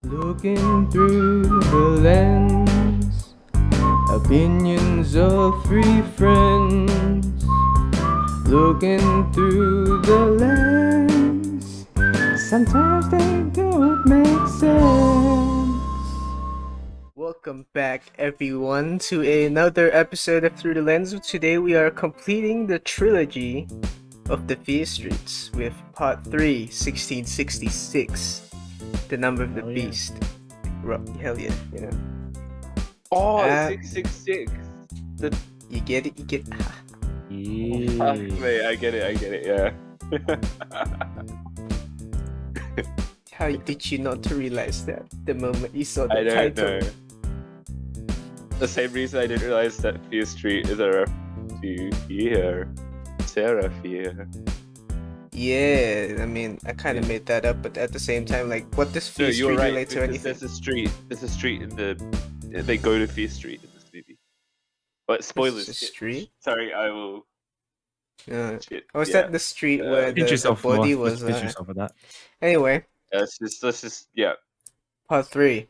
Looking through the lens, opinions of three friends. Looking through the lens, sometimes they don't make sense. Welcome back, everyone, to another episode of Through the Lens. Today we are completing the trilogy of the Fear Streets with Part 3, 1666. The Number of the Beast. Hell yeah, you know. Oh, Uh, 666. You get it? You get Fuck, mate, I get it, yeah. How did you not realize that the moment you saw the I don't title? know. The same reason I didn't realize that Fear Street is a reference to Fear. Sarah Fear. Yeah, I mean, I kind of made that up, but at the same time, like, what does No, Fear you're Street right. relate to Because anything? there's a street. There's a street in the. They go to Fear Street in this movie. But spoilers. It's a street? Sorry, I will. Shit. Was Yeah. that the street where Pinch the yourself, body Noah. was? Pinch yourself with that. Anyway, Let's just. Yeah. Part 3.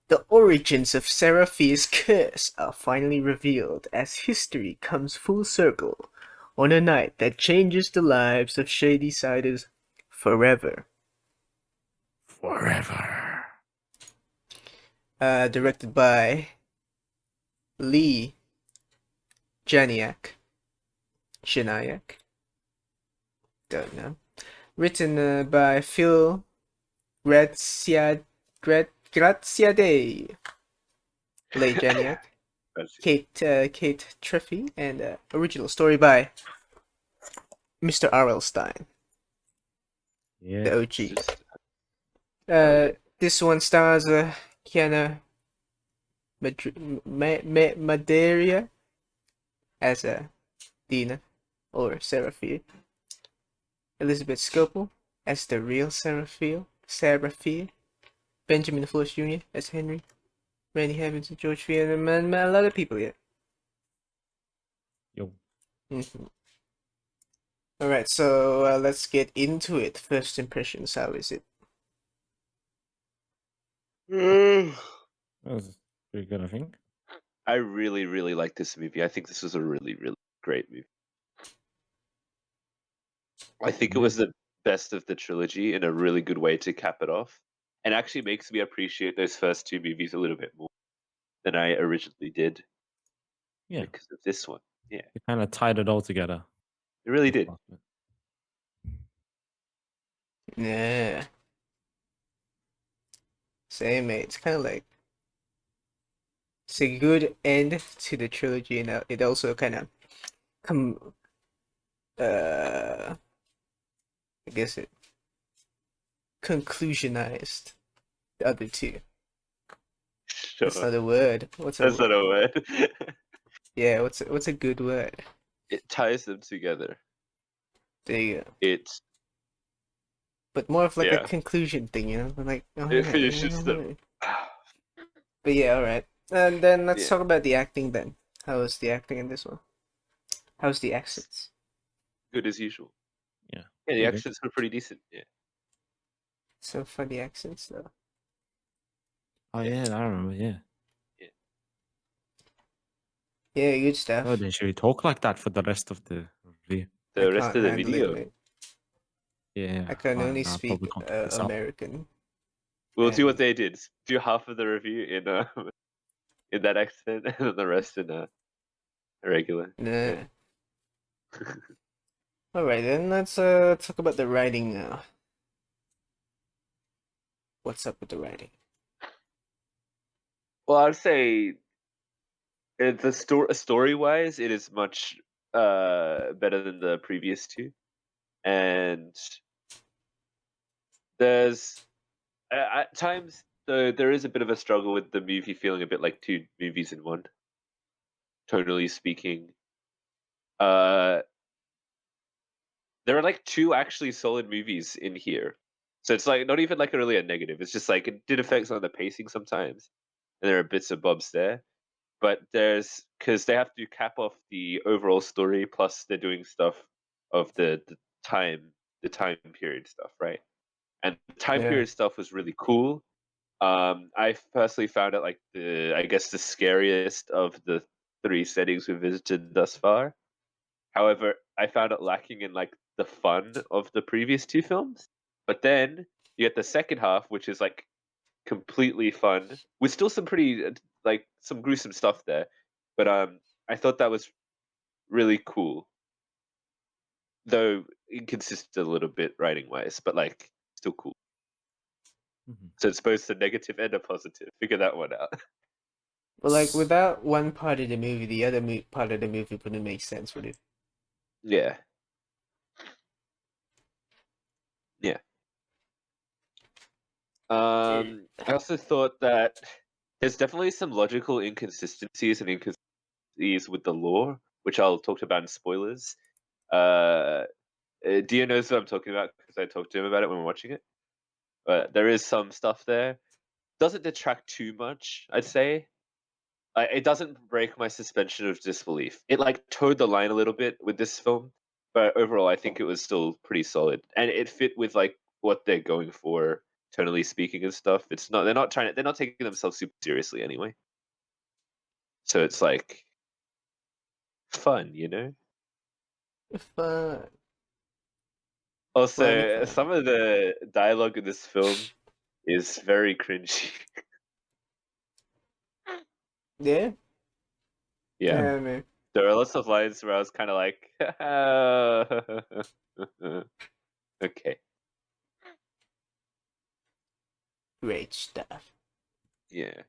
The origins of Seraphie's curse are finally revealed as history comes full circle on a night that changes the lives of Shadysiders forever. Forever. Directed by Lee Janiak. Don't know. Written by Phil Graziade. Lee Janiak. Kate Treffy, and original story by Mr. R.L. Stein, Yeah. the OG. This one stars Kiana Madeira as Dina, or Seraphie. Elizabeth Scopel as the real Seraphie. Benjamin Flores Jr. as Henry. Randy Havens and George Field, and a lot of people, yeah. Yo. Alright, so let's get into it. First impressions, how is it? That was pretty good, I think. I really, really like this movie. I think this was a really, really great movie. I think it was the best of the trilogy in a really good way to cap it off, and actually makes me appreciate those first two movies a little bit more than I originally did. Yeah. Because of this one. Yeah. It kind of tied it all together. It really did. Yeah. Same, mate. It's kind of like it's a good end to the trilogy, and it also kind of I guess it conclusionized the other two. Sure. That's not a word. That's not a word. Yeah, what's a good word? It ties them together. There you go. It's but more of like a conclusion thing, you know? Like it finishes them. But yeah, alright. And then let's talk about the acting then. How was the acting in this one? How's the accents? Good as usual. Yeah. Yeah, the accents were pretty decent, yeah. So funny accents though. Oh yeah, I remember, yeah. Yeah, good stuff. Oh, then should we talk like that for the rest of the review? The rest of the video? Yeah. I can only speak American. We'll do what they did. Do half of the review in that accent, and then the rest in regular. Nah. Alright then, let's talk about the writing now. What's up with the writing? Well, I'd say story-wise, it is much better than the previous two, and there's at times there is a bit of a struggle with the movie feeling a bit like two movies in one. Tonally speaking, there are like two actually solid movies in here, so it's like not even like really a negative. It's just like it did affect some of the pacing sometimes, and there are bits and bobs there. But there's because they have to cap off the overall story, plus they're doing stuff of the time period stuff, right? and the time Yeah. period stuff was really cool. I personally found it like the scariest of the 3 settings we've visited thus far. However, I found it lacking in like the fun of the previous 2 films. But then you get the second half, which is like completely fun with still some pretty like some gruesome stuff there. But I thought that was really cool, though inconsistent a little bit writing wise, but like still cool. Mhm. So it's both a negative and a positive. Figure that one out. But like without one part of the movie, the other part of the movie wouldn't make sense, would it? Yeah. Yeah. I also thought that there's definitely some logical inconsistencies and inconsistencies with the lore, which I'll talk about in spoilers. Dio knows what I'm talking about because I talked to him about it when we we're watching it. But there is some stuff there. Doesn't detract too much, I'd say. It doesn't break my suspension of disbelief. It like towed the line a little bit with this film, but overall, I think it was still pretty solid, and it fit with like what they're going for, tonally speaking and stuff. It's not they're not taking themselves super seriously anyway. So it's like fun, you know. Fun. Also, Funny. some of the dialogue in this film is very cringy. Yeah. Yeah, Yeah, man. there are lots of lines where I was kind of like, okay, Great stuff. yeah.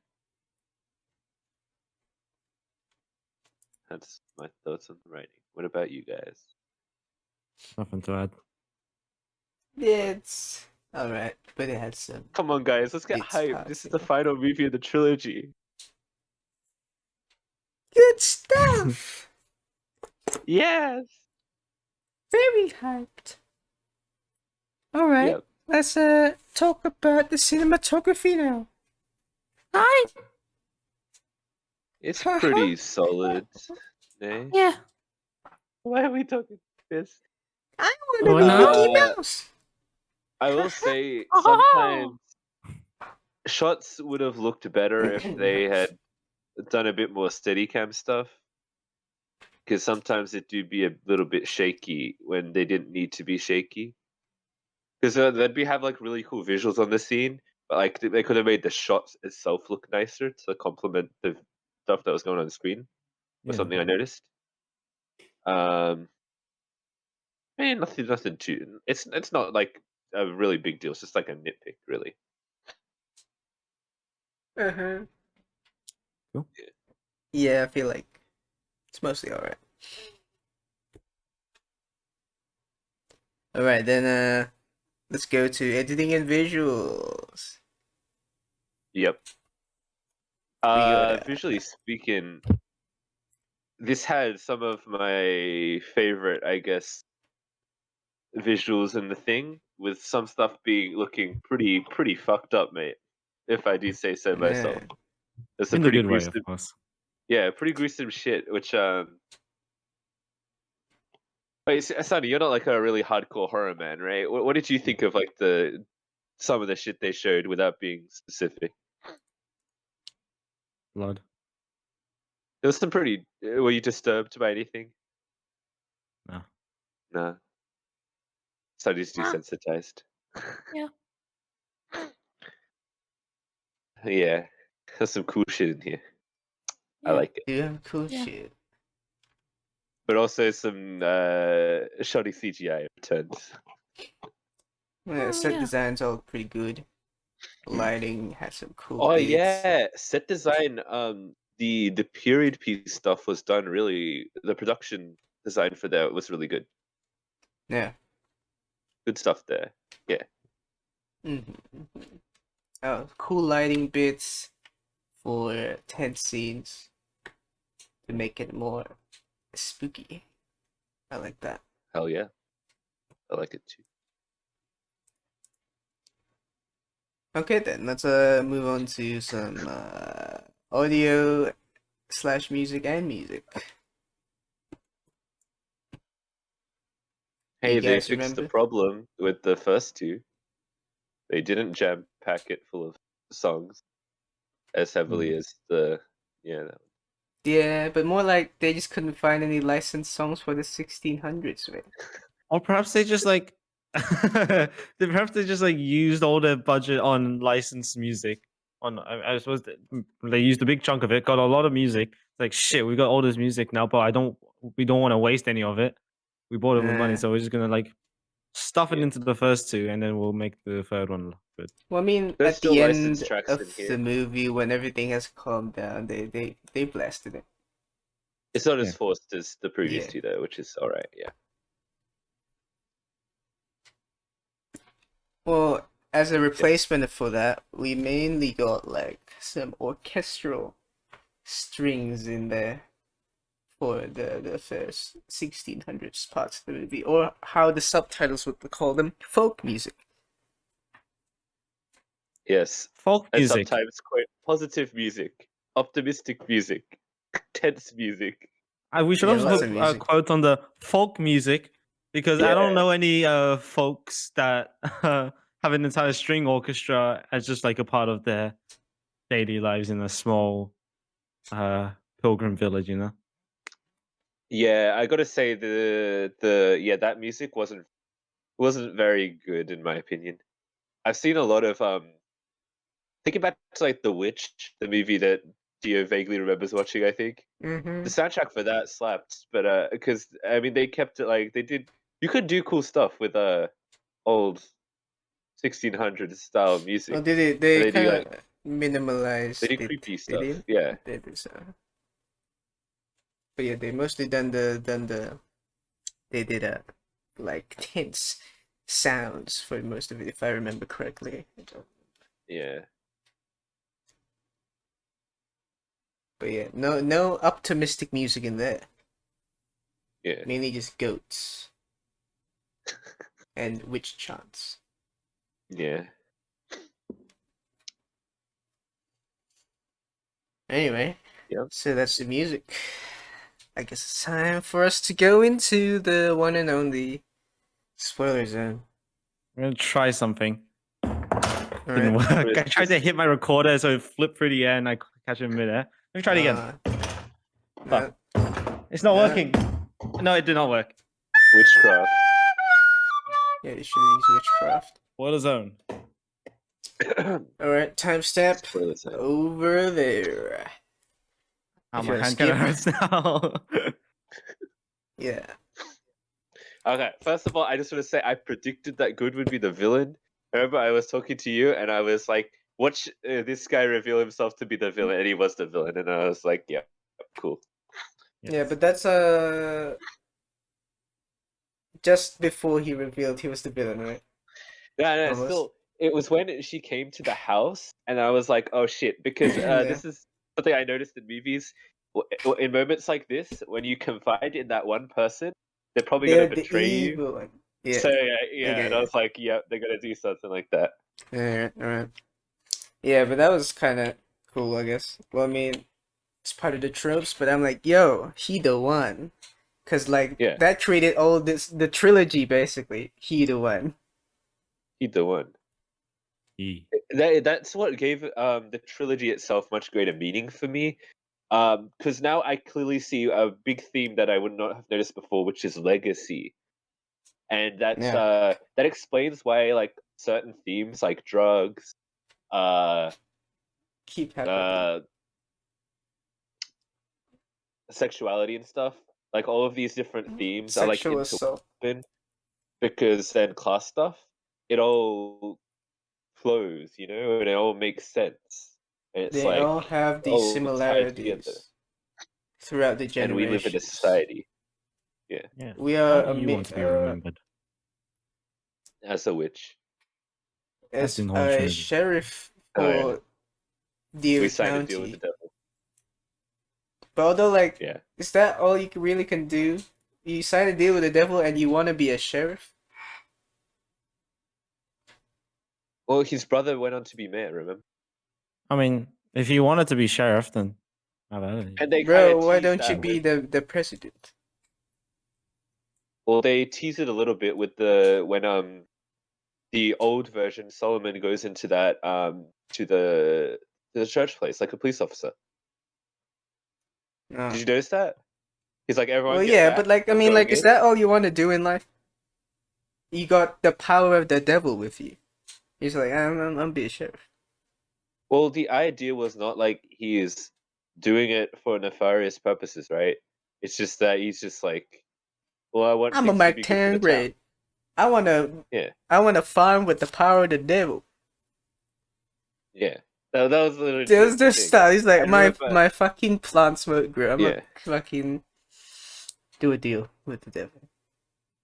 That's my thoughts on the writing. What about you guys? Nothing to add. It's alright, but it had some Come on, guys, let's get bits hyped. This is the passing. final movie of the trilogy. Good stuff. Yes. Very hyped. Alright, Yep. let's talk about the cinematography now. Hi. It's pretty solid. Eh? Yeah. Why are we talking this? I Oh, wanna be no. Mickey Mouse. I will say Oh. sometimes shots would have looked better if they had done a bit more Steadicam stuff. Because sometimes it do be a little bit shaky when they didn't need to be shaky. Because they'd have like really cool visuals on the scene, but like they could have made the shots itself look nicer to complement the stuff that was going on the screen. Or Yeah. something I noticed. Nothing too. It's not like a really big deal. It's just like a nitpick, really. Uh-huh. Cool. Yeah, I feel like it's mostly alright. Alright, then let's go to editing and visuals. Yep. We got Visually speaking, this had some of my favorite, I guess, visuals in the thing, with some stuff looking pretty fucked up, mate. If I do say so myself. yeah. There's some In a pretty good way, gruesome, of course. yeah, pretty gruesome shit. Which wait, Sonny, you're not like a really hardcore horror man, right? What did you think of like some of the shit they showed without being specific? Blood. There was some pretty. Were you disturbed by anything? No. No. Sonny's Ah. desensitized. Yeah. Yeah, there's some cool shit in here. I Yeah. like it, Yeah, cool Yeah. shit. but also some shoddy CGI returns. Yeah, Oh, set yeah. designs all pretty good. Lighting has some cool Oh bits. yeah, set design. The period piece stuff was done really. The production design for that was really good. Yeah. Good stuff there. Yeah. Mm-hmm. Oh, cool lighting bits for tense scenes to make it more spooky. I like that. Hell yeah. I like it too. Okay then, let's move on to some audio slash music and music. You Hey, they guys fixed the remember? problem with the first two. They didn't jam pack it full of songs as heavily as the that Yeah, but more like they just couldn't find any licensed songs for the 1600s, right? Or perhaps they just like, perhaps they just like used all their budget on licensed music. I suppose they used a big chunk of it, got a lot of music. It's like shit, we got all this music now, but we don't want to waste any of it. We bought it with money, so we're just gonna like stuff it Yeah. into the first two, and then we'll make the third one good. Well, I mean, There's at still the licensed end tracks of in here. the movie, when everything has calmed down, they blasted it. It's not Yeah. as forced as the previous Yeah. two though, which is alright, yeah. Well, as a replacement for that, we mainly got like some orchestral strings in there for the first 1600s parts of the movie, or how the subtitles would call them, folk music. Yes. Folk And music. sometimes quite positive music, optimistic music, tense music. We should Yeah, also lots put of a music. quote on the folk music because I don't Yeah. know any folks that have an entire string orchestra as just like a part of their daily lives in a small pilgrim village, you know. Yeah, I gotta say that music wasn't very good in my opinion. I've seen a lot of thinking back to like The Witch, the movie that Gio vaguely remembers watching, I think. Mm-hmm. The soundtrack for that slapped, but because I mean they kept it like they did. You could do cool stuff with old 1600s style music. Oh, did it? And They they do kind like of minimalized they do it. creepy They stuff. did. Yeah, They did so. But yeah, they mostly done the they did like tense sounds for most of it, if I remember correctly. yeah. But yeah, no optimistic music in there. Yeah. Mainly just goats and witch chants. Yeah. Anyway, Yep. so that's the music. I guess it's time for us to go into the one and only spoiler zone. I'm gonna try something. Didn't Alright. work. I tried to hit my recorder, so it flipped through the air, and I catch it in midair. Let me try it again. Fuck. It's not working. No, it did not work. Witchcraft. Yeah, you should use Witchcraft. Spoiler zone. Alright, timestamp Spoiler zone. over there. Oh, If my you hand kind of hurts now. Yeah. Okay, first of all, I just want to say I predicted that Good would be the villain. Remember, I was talking to you, and I was like, "Watch this guy reveal himself to be the villain," and he was the villain, and I was like, "Yeah, cool." Yeah, but that's just before he revealed he was the villain, right? No, Almost. still, it was when she came to the house, and I was like, "Oh shit!" Because Yeah. this is something I noticed in movies. In moments like this, when you confide in that one person, they're probably They're gonna the betray you. evil one. Yeah. So yeah, Okay, and I was like, "Yeah, they're gonna do something like that." Alright. Yeah, but that was kind of cool, I guess. Well, I mean, it's part of the tropes, but I'm like, yo, he the one. Because, like, Yeah. that created all this, the trilogy, basically. He the one. He's the one. That's what gave the trilogy itself much greater meaning for me. Because now I clearly see a big theme that I would not have noticed before, which is legacy, and that's Yeah. that explains why like certain themes like drugs, Keep happening. sexuality and stuff, like all of these different themes are like Sexual assault. interwoven, because then class stuff, it all flows, you know, and it all makes sense. And it's They all like have these all tied together. similarities throughout the generations. And we live in a society. Yeah. Yeah. We How are do you want to be remembered? As a witch. as Unholy a Trinity. sheriff Oh, yeah. for Deer We signed a deal with County. the devil. But although, like, Yeah. is that all you really can do? You sign a deal with the devil and you want to be a sheriff? Well, his brother went on to be mayor, remember? I mean, if you wanted to be sheriff, then have at it. And they Bro, kinda why teased don't you that be with- the president? Well, they teased it a little bit with the when the old version, Solomon goes into that to the church place like a police officer. Oh. Did you notice that? He's like, everyone Well, get yeah, back. but like, I I'm mean, going like, is in. that all you want to do in life? You got the power of the devil with you. He's like, I'm be a sheriff. Well, the idea was not like he is doing it for nefarious purposes, right? It's just that he's just like, well, I want I'm a things to Mac be good for 10 the town. grade. I Yeah, wanna farm with the power of the devil. yeah. That was literally There's the this thing. stuff. He's like, I remember, my fucking plants won't grow. I'm yeah, gonna fucking do a deal with the devil.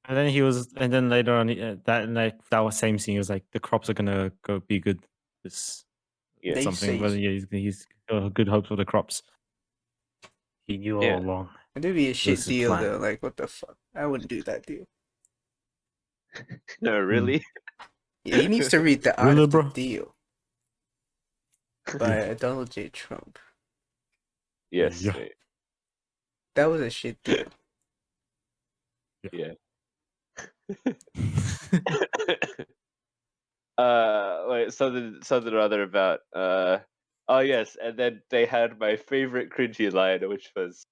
And then and then later on, that was same scene. He was like, the crops are gonna go be good. This yeah, They something, but say yeah, he's got good hopes for the crops. He knew all Yeah. along. it'd be a shit is deal plan. though. Like, what the fuck? I wouldn't do that deal. no, really. Yeah, he needs to read The Art Really, of the bro? Deal by Donald J. Trump. Yes, Yeah. mate. That was a shit deal. Yeah. Wait, something or other about oh yes, and then they had my favorite cringy line, which was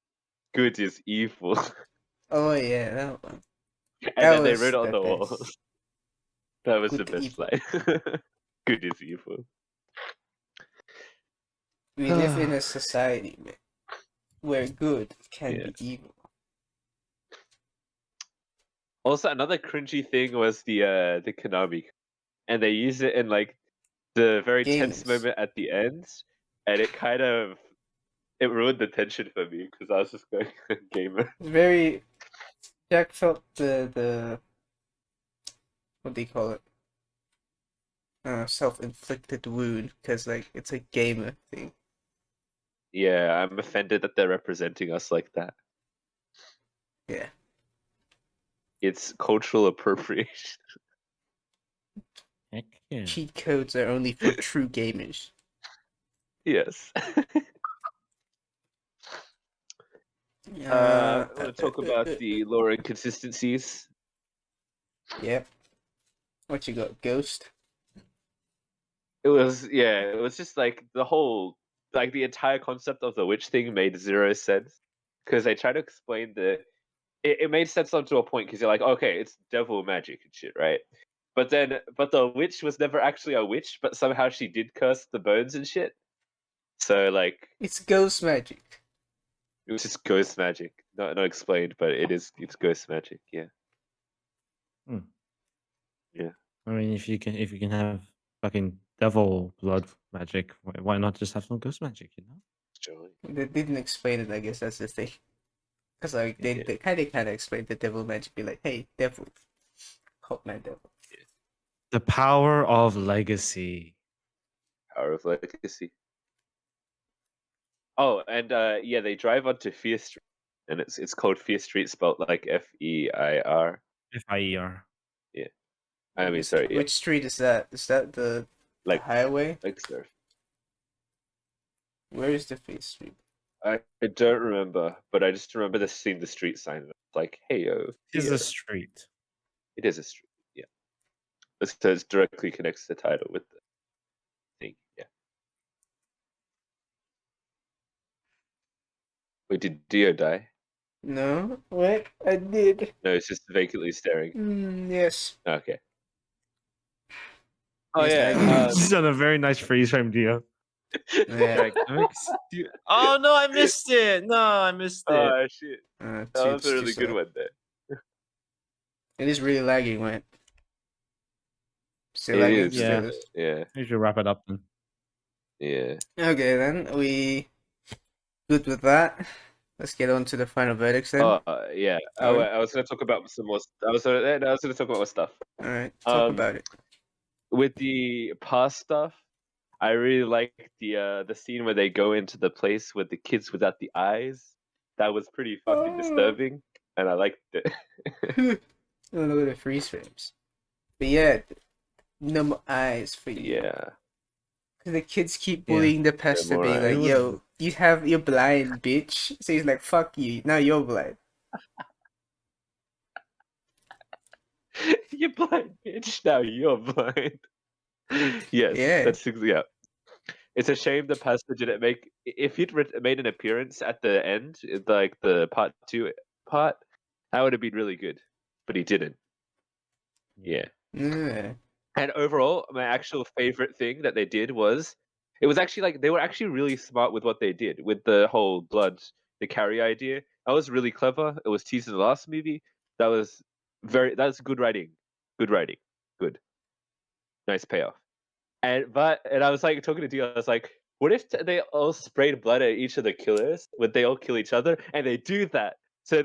"good is evil," Oh yeah, that one. and That then they was wrote it on the the best. walls. That was Good the to best evil. line. Good is evil. We live in a society, man, where good can Yeah. be evil. Also, another cringy thing was the Konami, and they use it in like the very tense Gamers. moment at the end, and it ruined the tension for me because I was just going gamer. Very. Jack felt the what do you call it? Self-inflicted wound because like it's a gamer thing. Yeah, I'm offended that they're representing us like that. Yeah. It's cultural appropriation. Heck yeah. Cheat codes are only for true gamers. Yes. Uh, I want to talk about the lore inconsistencies. Yep. What you got? Ghost? It was just like the entire concept of the witch thing made zero sense because they try to explain it made sense up to a point because you're like, okay, it's devil magic and shit, right? But the witch was never actually a witch, but somehow she did curse the bones and shit. So like, It's ghost magic. it was just ghost magic, not explained, but it's ghost magic, yeah. I mean, if you can have fucking devil blood magic, why not just have some ghost magic? You know. Surely. They didn't explain it. I guess that's the thing. Because like they kind of explained the devil magic. Be like, hey, devil, help my devil. The power of legacy. Power of legacy. Oh, and yeah, they drive onto Fear Street, and it's called Fear Street, spelled like Feir. FIER. Yeah, I mean, sorry, yeah, Which street is that? Is that the like highway? surf. Where is the face street? I don't remember, but I just remember seeing the street sign. And it's like, hey yo, Is Fear. a street. It is a street. Yeah, so it directly connects the title with the thing. Yeah. Wait, did Dio die? No, what? I did. No, it's just vacantly staring. Yes. Okay. Oh He's yeah. lagging. She's done a very nice freeze frame, Dio. Yeah. Like, oh no, I missed it. No, I missed it. Oh shit. That was a Too really good slow. one there. It is really lagging, right? Still It lagging? is. Yeah. Still is. Yeah. We should wrap it up then. Yeah. Okay then, we good with that. Let's get on to the final verdicts then. Oh yeah. Sorry? I was going to talk about some more. I was going to talk about more stuff. Alright, talk about it. With the past stuff, I really like the scene where they go into the place with the kids without the eyes. That was pretty fucking disturbing, and I liked it. Oh, look at the freeze frames. But yeah, no more eyes for you. Yeah. The kids keep bullying the pastor, more being eyes. like, yo, you're blind, bitch. So he's like, fuck you, now you're blind. You're blind, bitch. Now you're blind. Yes, Yeah. that's yeah. It's a shame the pastor didn't make. If he'd made an appearance at the end, like the part 2 part, that would have been really good. But he didn't. Yeah. Yeah. And overall, my actual favorite thing that they did was, it was actually like they were actually really smart with what they did with the whole blood, the carry idea. That was really clever. It was teased in the last movie. That's good writing. Good writing. Good. Nice payoff. And I was like talking to Dio, I was like, what if they all sprayed blood at each of the killers? Would they all kill each other? And they do that. So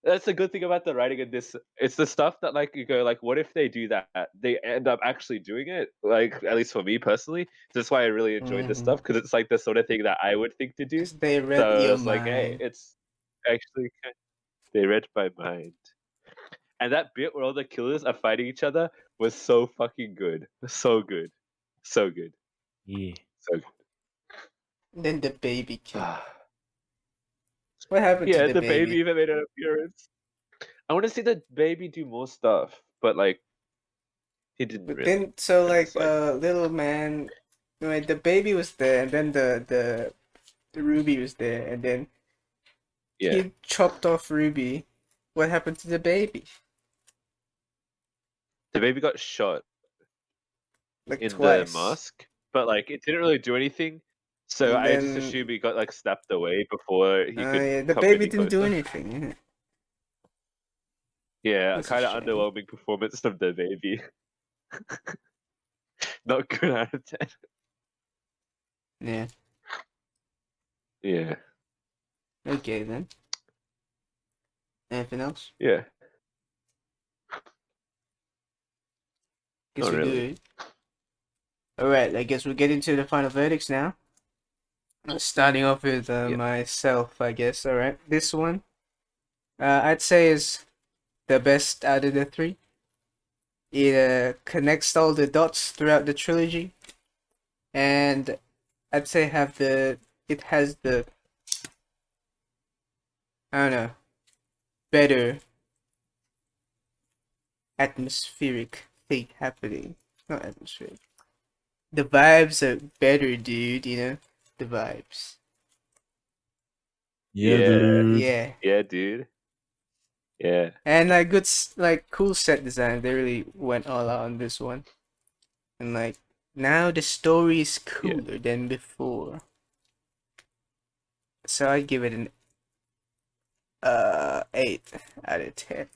that's a good thing about the writing in this. It's the stuff that like you go like, what if they do that? They end up actually doing it. Like at least for me personally, that's why I really enjoyed this stuff, because it's like the sort of thing that I would think to do. 'Cause they read So your it's like, hey, mind. it's actually they read my mind. And that bit where all the killers are fighting each other was so fucking good. So good. So good. Yeah. So Then the baby came. good. What happened Yeah, to the the baby baby? even made an appearance. I want to see the baby do more stuff, but like he didn't But really. then, so It's like, little man, right, the baby was there, and then the Ruby was there, and then Yeah, he chopped off Ruby. What happened to the baby? the baby got shot Like in the twice. mask, but like it didn't really do anything. So And I just then, assumed he got like snapped away before he could yeah, the come baby any didn't do closer. anything. Yeah. Yeah, That's a kind of shame. underwhelming performance from the baby. Not good out of 10. Yeah. Yeah, Okay then. Anything else? yeah. Guess Not we're really. good. Alright, I guess we'll get into the final verdicts now. Starting off with Yeah. myself, I guess. Alright, this one, I'd say is the best out of the three. It connects all the dots throughout the trilogy, and I'd say it has the, I don't know, better atmospheric thing happening. Not atmospheric. The vibes are better, dude, you know? The vibes. Yeah, Yeah. dude. Yeah. Yeah, dude. Yeah. And good, like, cool set design. They really went all out on this one. And like, now the story is cooler than before. So I'd give it an 8 out of 10.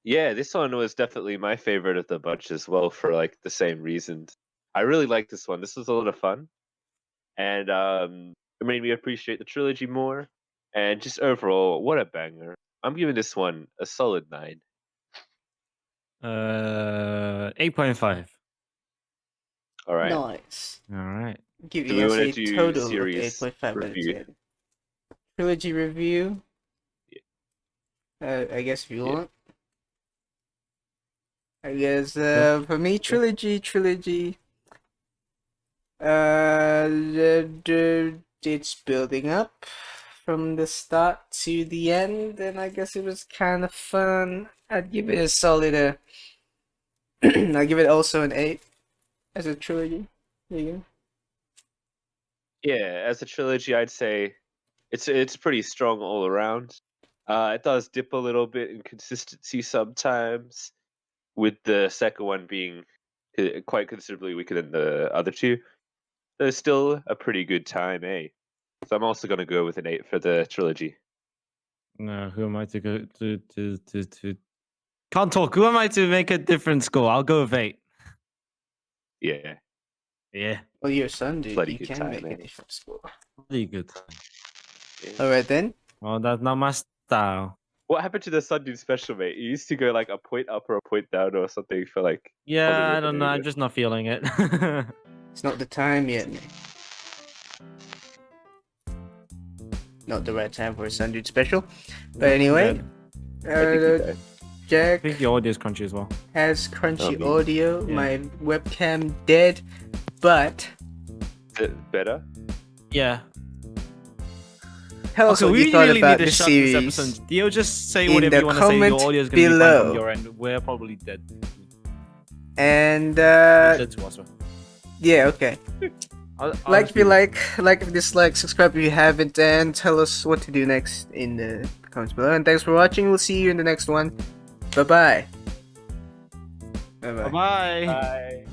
Yeah, this one was definitely my favorite of the bunch as well, for like the same reasons. I really like this one. This was a lot of fun, and it made me appreciate the trilogy more. And just overall, what a banger! I'm giving this one a solid 9. 8.5. All right. Nice. All right. Give Do you we want to a do total of series 8.5 out of review? 10. Trilogy review. I guess if you Yeah. want. I guess Sure. for me, trilogy. It's building up from the start to the end, and I guess it was kind of fun. I'd give it a solid I'd give it also an 8 as a trilogy. There you go. Yeah, as a trilogy, I'd say it's pretty strong all around. It does dip a little bit in consistency sometimes, with the second one being quite considerably weaker than the other two. There's still a pretty good time, eh? So I'm also gonna go with an 8 for the trilogy. No, who am I to go to? Can't talk. Who am I to make a different score? I'll go with 8. Yeah, Yeah, Well, your son, dude. bloody You good can time, make eh? a different score. pretty good. Yeah. Alright then. Well, that's not my style. What happened to the Sunday special, mate? You used to go like a point up or a point down or something for like Yeah, Hollywood I don't know. I'm maneuver. just not feeling it. It's not the time yet, man. Not the right time for a Sundude special. But anyway, I think he died. I Jack think your audio is crunchy as well. has crunchy me. audio. Yeah. My webcam dead, but Is it better? Yeah. tell us Okay, what we you thought really about need to this shut this series. episode. Dio, just say in whatever the you want to say. Your comment audio is going to be fine below. from your end. We're probably dead. And Dead to us. yeah, okay. I'll Like just if you be- like if you dislike, subscribe if you haven't, and tell us what to do next in the comments below. And thanks for watching. We'll see you in the next one. Bye bye. Bye bye. Bye-bye. Bye.